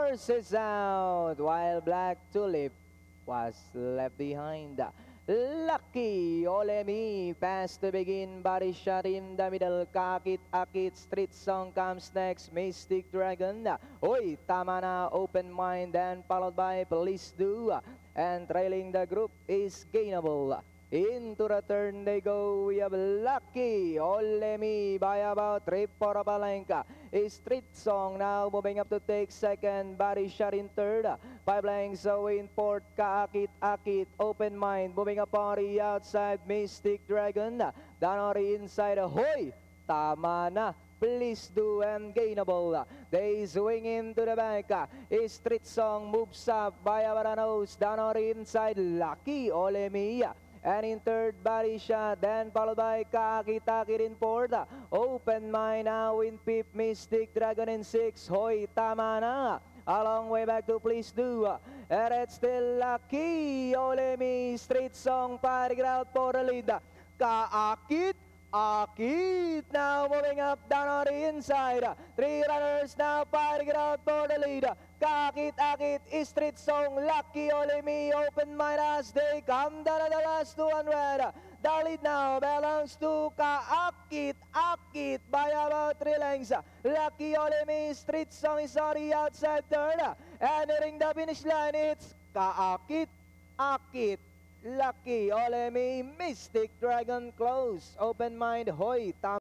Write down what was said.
horses out, while Black Tulip was left behind. Lucky Olemi pass to begin, body shot in the middle, Kakit Akit, Street Song comes next, Mystic Dragon, Oy, tama na, Open Mind, and followed by Please Do, and trailing the group is Gainable. Into the turn they go, we have Lucky Olemi by about 3/4 of a length. A Street Song now moving up to take second, body shot in third. 5 lengths away in fourth, Kaakit Akit, Open Mind moving up on the outside, Mystic Dragon. Danori inside, Hoy, tama na. Please Do and Gainable. They swing into the back. A Street Song moves up by our nose. Danori inside, Lucky Olemi. And in third, Body Shot, then followed by Kakitaki in fourth. Open Mind now in fifth, Mystic Dragon in sixth. Hoy, tama na. A long way back to Please Do. And it's still Lucky Olemi. Street Song fighting out for the lead. Kaakit Akit now moving up down on the inside. 3 runners now fighting it out for the lead. Kakit Akit, Street Song, Lucky Olemi, Open Mind as they come down to the last 200. The lead now belongs to Kaakit Akit by about 3 lengths. Lucky Olemi, Street Song is on the outside third. And nearing the finish line, it's Kaakit Akit, Lucky Olemi, Mystic Dragon close. Open Mind, Hoy, tama.